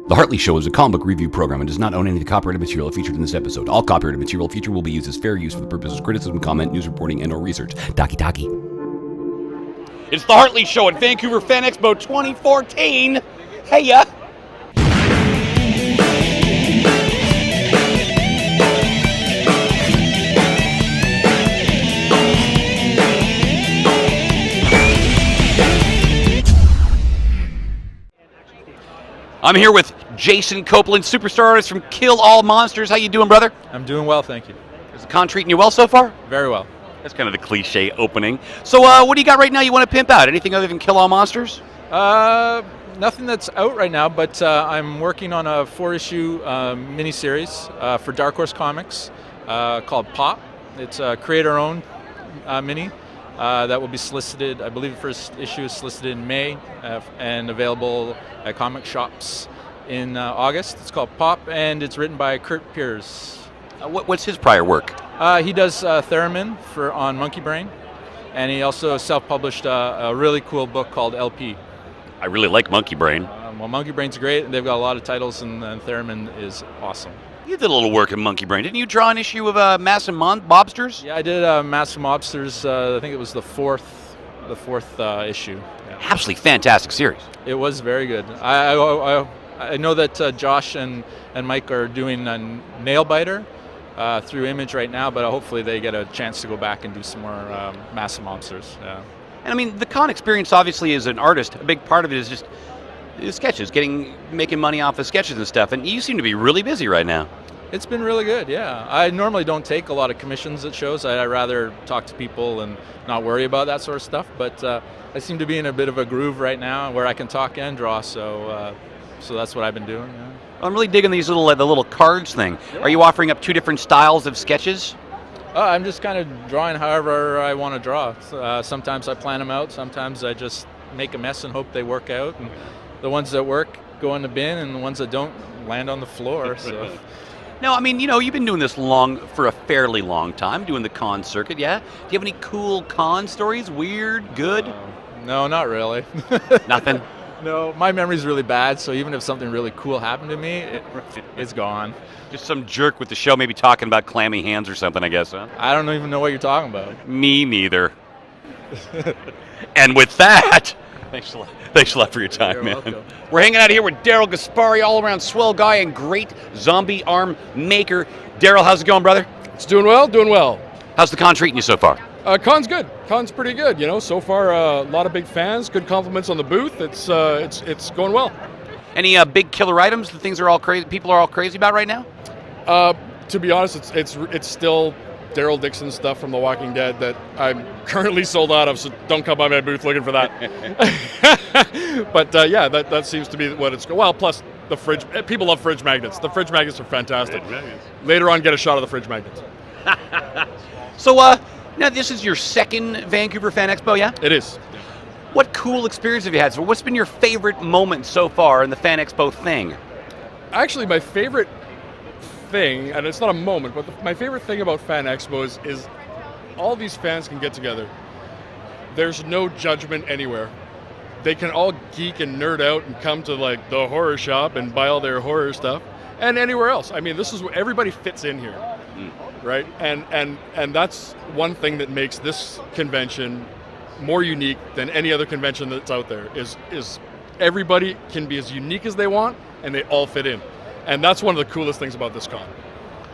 The Hartley Show is a comic book review program and does not own any of the copyrighted material featured in this episode. All copyrighted material featured will be used as fair use for the purposes of criticism, comment, news reporting, and/or research. Taki. It's the Hartley Show at Vancouver Fan Expo 2014. Hey ya! I'm here with Jason Copland, superstar artist from Kill All Monsters. How you doing, brother? I'm doing well, thank you. Is the con treating you well so far? Very well. That's kind of the cliche opening. So what do you got right now you want to pimp out? Anything other than Kill All Monsters? Nothing that's out right now, but I'm working on a 4-issue miniseries for Dark Horse Comics called Pop. It's a creator-owned mini that will be solicited. I believe the first issue is solicited in May and available at comic shops in August. It's called Pop, and it's written by Kurt Piers. What's his prior work? He does Theremin on Monkey Brain, and he also self-published a really cool book called LP. I really like Monkey Brain. Well, Monkey Brain's great. They've got a lot of titles, and Theremin is awesome. You did a little work in Monkey Brain. Didn't you draw an issue of Massive Mobsters? Yeah, I did Massive Mobsters. I think it was the fourth issue. Yeah. Absolutely fantastic series. It was very good. I know that Josh and Mike are doing a Nail Biter through Image right now, but hopefully they get a chance to go back and do some more Massive Mobsters. Yeah. And I mean, the con experience, obviously, as an artist, a big part of it is just sketches, making money off of sketches and stuff. And you seem to be really busy right now. It's been really good, yeah. I normally don't take a lot of commissions at shows. I'd rather talk to people and not worry about that sort of stuff. But I seem to be in a bit of a groove right now where I can talk and draw. So that's what I've been doing. Yeah. I'm really digging these the little cards thing. Yeah. Are you offering up 2 different styles of sketches? I'm just kind of drawing however I want to draw. Sometimes I plan them out. Sometimes I just make a mess and hope they work out. And the ones that work go in the bin, and the ones that don't land on the floor. So. No, I mean, you've been doing this for a fairly long time, doing the con circuit, yeah? Do you have any cool con stories? Weird, good? No, not really. Nothing? No, my memory's really bad, so even if something really cool happened to me, it's gone. Just some jerk with the show maybe talking about clammy hands or something, I guess, huh? I don't even know what you're talking about. Me neither. And with that, thanks a lot for your time, You're man. Welcome. We're hanging out here with Daryl Gaspari, all-around swell guy and great zombie arm maker. Daryl, how's it going, brother? It's doing well. How's the con treating you so far? Con's good. Con's pretty good. So far a lot of big fans, good compliments on the booth. It's going well. Any big killer items? The things are all crazy. People are all crazy about right now. To be honest, it's still Daryl Dixon stuff from The Walking Dead that I'm currently sold out of. So don't come by my booth looking for that. But yeah, that seems to be what it's. Well, plus the fridge. People love fridge magnets. The fridge magnets are fantastic. Later on, get a shot of the fridge magnets. So now this is your second Vancouver Fan Expo, yeah? It is. What cool experience have you had? So what's been your favorite moment so far in the Fan Expo thing? Actually, my favorite thing, and it's not a moment, but my favorite thing about Fan Expo is all these fans can get together. There's no judgment anywhere. They can all geek and nerd out and come to like the horror shop and buy all their horror stuff, and anywhere else. I mean, this is where everybody fits in here, right? And that's one thing that makes this convention more unique than any other convention that's out there. Is everybody can be as unique as they want, and they all fit in. And that's one of the coolest things about this con.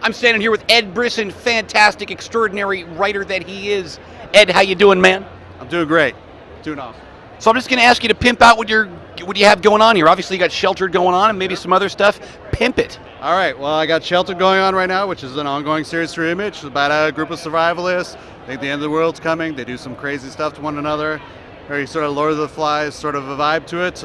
I'm standing here with Ed Brisson, fantastic, extraordinary writer that he is. Ed, how you doing, man? I'm doing great. Doing awesome. So I'm just going to ask you to pimp out what you have going on here. Obviously, you got Sheltered going on and maybe some other stuff. Pimp it. All right. Well, I got Sheltered going on right now, which is an ongoing series through Image. It's about a group of survivalists. I think the end of the world's coming. They do some crazy stuff to one another. Very sort of Lord of the Flies sort of a vibe to it.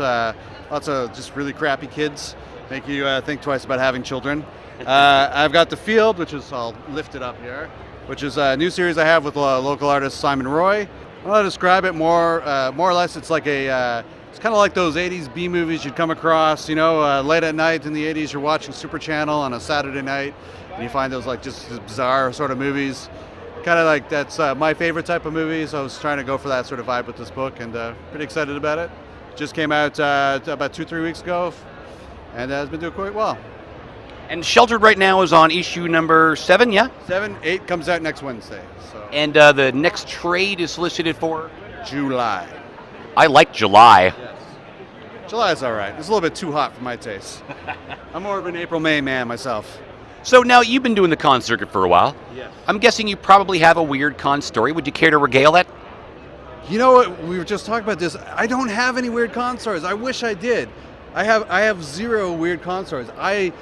Lots of just really crappy kids. Make you think twice about having children. I've got The Field, which is, I'll lift it up here, which is a new series I have with local artist Simon Roy. I'll describe it more or less. It's like it's kind of like those 80s B movies you'd come across, late at night in the 80s. You're watching Super Channel on a Saturday night, and you find those like just bizarre sort of movies. Kind of like that's my favorite type of movie. So I was trying to go for that sort of vibe with this book, and pretty excited about it. Just came out about 2-3 weeks ago. and it's been doing quite well. And Sheltered right now is on issue number 7, yeah? 7, 8 comes out next Wednesday. So And the next trade is solicited for? July. I like July. Yes. July's all right. It's a little bit too hot for my taste. I'm more of an April, May man myself. So now you've been doing the con circuit for a while. Yes. I'm guessing you probably have a weird con story. Would you care to regale that? You know what? We were just talking about this. I don't have any weird con stories. I wish I did. I have 0 weird con stories. I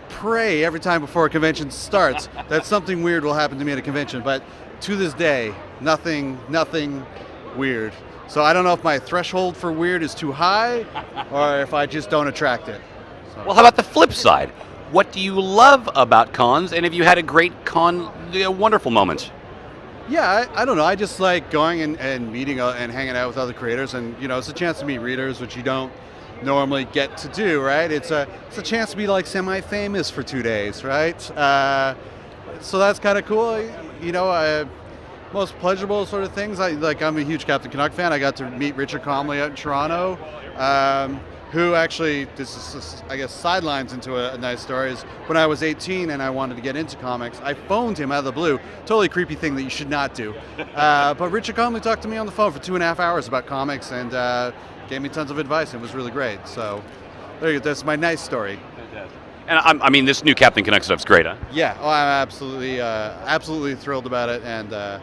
pray every time before a convention starts that something weird will happen to me at a convention, but to this day, nothing weird. So I don't know if my threshold for weird is too high or if I just don't attract it. So. Well, how about the flip side? What do you love about cons, and have you had a great con, wonderful moment? Yeah, I don't know. I just like going and meeting and hanging out with other creators, and it's a chance to meet readers, which you don't normally get to do, right? It's a chance to be like semi-famous for 2 days, right? So that's kind of cool. Most pleasurable sort of things. I'm a huge Captain Canuck fan. I got to meet Richard Comley out in Toronto, who actually, this is, I guess, sidelines into a nice story, is when I was 18 and I wanted to get into comics, I phoned him out of the blue. Totally creepy thing that you should not do. But Richard Comley talked to me on the phone for 2.5 hours about comics and gave me tons of advice. It was really great. So there you go. That's my nice story. And I mean, this new Captain Canuck stuff's great, huh? Yeah, I'm absolutely thrilled about it, and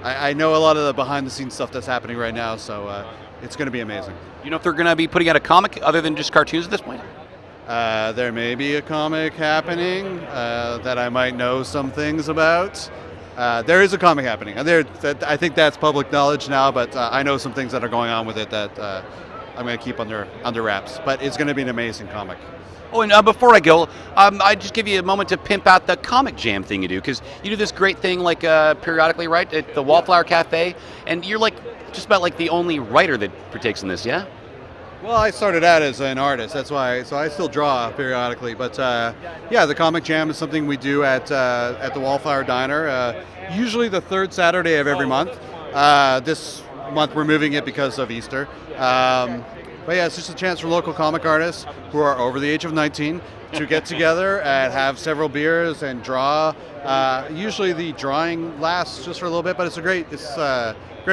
I know a lot of the behind-the-scenes stuff that's happening right now, so it's going to be amazing. You know if they're going to be putting out a comic other than just cartoons at this point? There may be a comic happening that I might know some things about. There is a comic happening. I think that's public knowledge now, but I know some things that are going on with it that I'm going to keep under wraps. But it's going to be an amazing comic. Oh, and before I go, I just give you a moment to pimp out the comic jam thing you do, because you do this great thing like periodically, right, at the Wallflower Cafe, and you're like just about like the only writer that partakes in this, yeah? Well, I started out as an artist, that's why. So I still draw periodically, but yeah, the comic jam is something we do at the Wallflower Diner, usually the 3rd Saturday of every month. This month we're moving it because of Easter. But yeah, it's just a chance for local comic artists who are over the age of 19 to get together and have several beers and draw. Usually the drawing lasts just for a little bit, but it's a great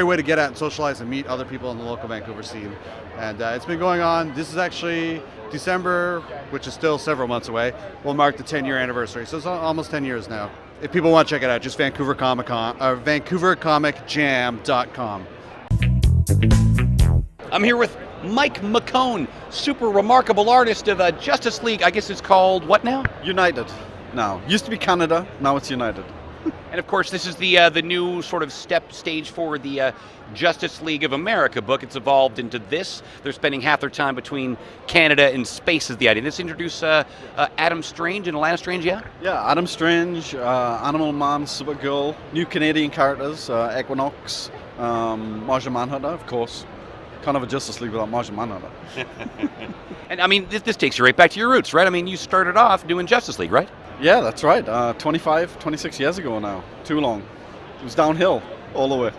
way to get out and socialize and meet other people in the local Vancouver scene. And it's been going on. This is actually December, which is still several months away, will mark the 10-year anniversary. So it's almost 10 years now. If people want to check it out, just Vancouver Comic Con, or VancouverComicJam.com. I'm here with Mike McKone, super remarkable artist of Justice League. I guess it's called what now? United now. Used to be Canada, now it's United. And of course, this is the new sort of stage for the Justice League of America book. It's evolved into this. They're spending half their time between Canada and space is the idea. Let's introduce Adam Strange and Alana Strange, yeah? Yeah, Adam Strange, Animal Man, Supergirl, new Canadian characters, Equinox, Martian Manhunter, of course. Can't have a Justice League without Martian Manhunter. And I mean, this takes you right back to your roots, right? I mean, you started off doing Justice League, right? Yeah, that's right. 26 years ago now. Too long. It was downhill all the way.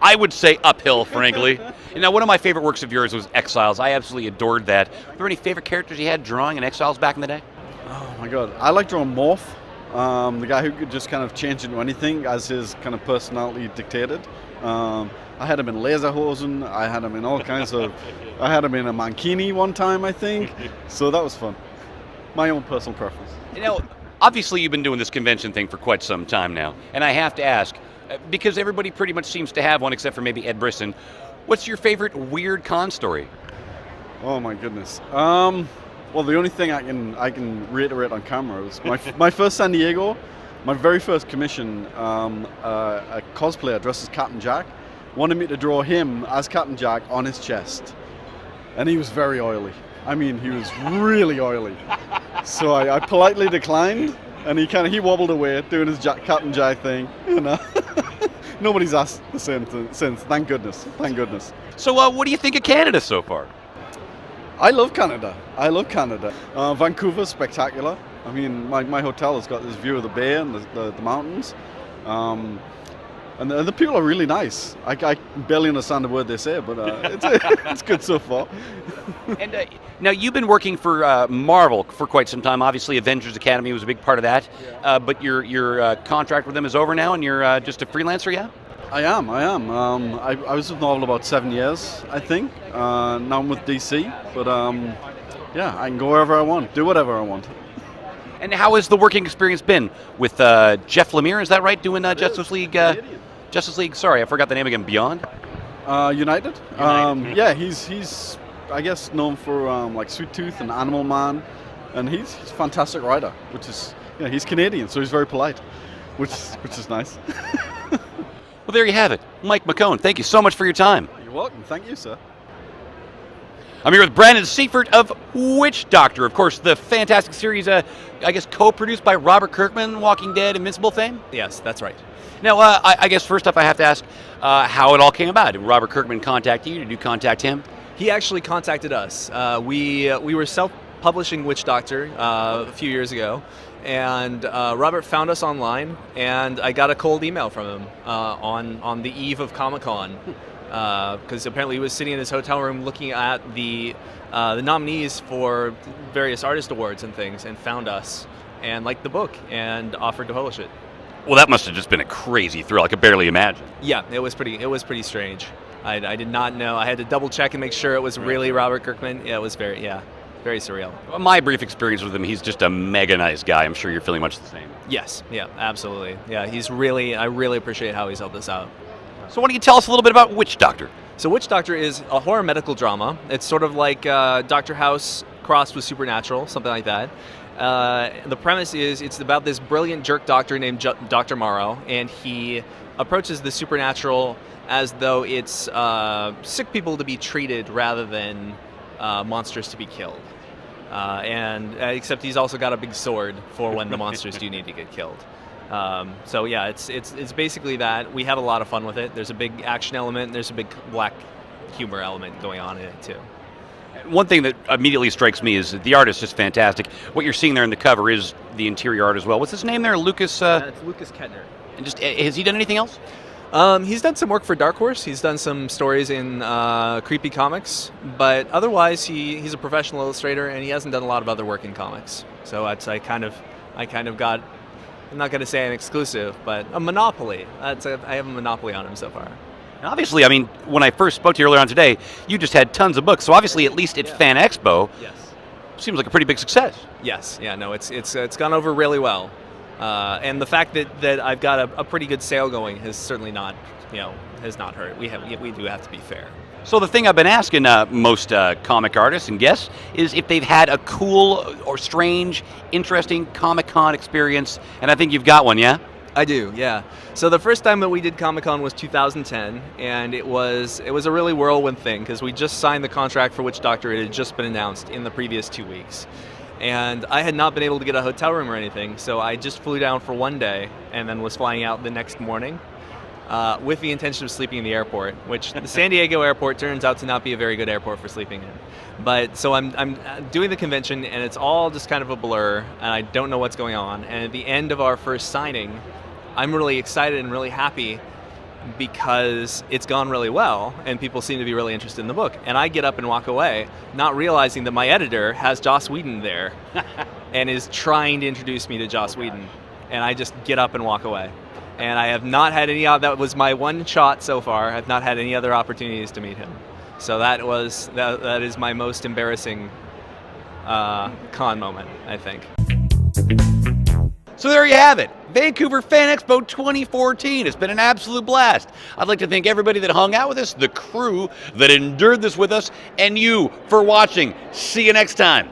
I would say uphill, frankly. And now, one of my favorite works of yours was Exiles. I absolutely adored that. Were there any favorite characters you had drawing in Exiles back in the day? Oh my god. I like drawing Morph, the guy who could just kind of change into anything as his kind of personality dictated. I had him in Laserhosen, I had him in all kinds of... I had him in a Mankini one time, I think. So that was fun. My own personal preference. You know, obviously you've been doing this convention thing for quite some time now. And I have to ask, because everybody pretty much seems to have one except for maybe Ed Brisson, what's your favorite weird con story? Oh my goodness. Well, the only thing I can reiterate on camera was my first San Diego, my very first commission, a cosplayer dressed as Captain Jack wanted me to draw him as Captain Jack on his chest. And he was very oily. I mean, he was really oily. So I politely declined, and he wobbled away doing his Captain Jack thing, you know. Nobody's asked the same since. Thank goodness. Thank goodness. So what do you think of Canada so far? I love Canada. Vancouver's spectacular. I mean, my hotel has got this view of the bay and the mountains. And the people are really nice. I barely understand the word they say, but it's good so far. And now you've been working for Marvel for quite some time. Obviously, Avengers Academy was a big part of that. Yeah. But your contract with them is over now, and you're just a freelancer, yeah? I am. I was with Marvel about 7 years, I think. Now I'm with DC, but yeah, I can go wherever I want, do whatever I want. And how has the working experience been with Jeff Lemire? Is that right? Doing Justice League? Justice League. Sorry, I forgot the name again. Beyond. United. United. Yeah, he's I guess known for like Sweet Tooth and Animal Man, and he's a fantastic writer. Which is he's Canadian, so he's very polite, which is nice. Well, there you have it, Mike McKone. Thank you so much for your time. You're welcome. Thank you, sir. I'm here with Brandon Seifert of Witch Doctor. Of course, the fantastic series, I guess, co-produced by Robert Kirkman, Walking Dead, Invincible fame? Yes, that's right. Now, I guess first up I have to ask how it all came about. Did Robert Kirkman contact you? Did you contact him? He actually contacted us. We were self-publishing Witch Doctor a few years ago, and Robert found us online, and I got a cold email from him on the eve of Comic-Con, because apparently he was sitting in his hotel room looking at the nominees for various artist awards and things, and found us and liked the book and offered to publish it. Well, that must have just been a crazy thrill. I could barely imagine. Yeah, it was pretty strange. I did not know. I had to double check and make sure it was really Robert Kirkman. Yeah, it was very surreal. Well, my brief experience with him, he's just a mega nice guy. I'm sure you're feeling much the same. Yes, yeah, absolutely. Yeah, I really appreciate how he's helped us out. So why don't you tell us a little bit about Witch Doctor? So Witch Doctor is a horror medical drama. It's sort of like Dr. House crossed with Supernatural, something like that. The premise is it's about this brilliant jerk doctor named Dr. Morrow, and he approaches the supernatural as though it's sick people to be treated rather than monsters to be killed. Except he's also got a big sword for when the monsters do need to get killed. So yeah, it's basically that. We have a lot of fun with it. There's a big action element. There's a big black humor element going on in it too. One thing that immediately strikes me is that the art is just fantastic. What you're seeing there in the cover is the interior art as well. What's his name there? Lucas? It's Lucas Kettner. And just has he done anything else? He's done some work for Dark Horse. He's done some stories in Creepy Comics, but otherwise he's a professional illustrator, and he hasn't done a lot of other work in comics. So I kind of got, I'm not going to say an exclusive, but a monopoly. I have a monopoly on him so far. Now, obviously, I mean, when I first spoke to you earlier on today, you just had tons of books. So obviously, at least at Fan Expo, Yes. seems like a pretty big success. Yes. Yeah. No. It's gone over really well, and the fact that I've got a pretty good sale going has certainly not has not hurt. We do have to be fair. So the thing I've been asking most comic artists and guests is if they've had a cool or strange, interesting Comic-Con experience, and I think you've got one, yeah? I do, yeah. So the first time that we did Comic-Con was 2010, and it was a really whirlwind thing because we just signed the contract for Witch Doctor. It had just been announced in the previous 2 weeks. And I had not been able to get a hotel room or anything, so I just flew down for one day and then was flying out the next morning with the intention of sleeping in the airport, which the San Diego airport turns out to not be a very good airport for sleeping in. But so I'm doing the convention, and it's all just kind of a blur, and I don't know what's going on. And at the end of our first signing, I'm really excited and really happy because it's gone really well and people seem to be really interested in the book. And I get up and walk away, not realizing that my editor has Joss Whedon there and is trying to introduce me to Joss Whedon. And I just get up and walk away. And I have not had any, that was my one shot so far. I've not had any other opportunities to meet him. So that is my most embarrassing con moment, I think. So there you have it, Vancouver Fan Expo 2014. It's been an absolute blast. I'd like to thank everybody that hung out with us, the crew that endured this with us, and you for watching. See you next time.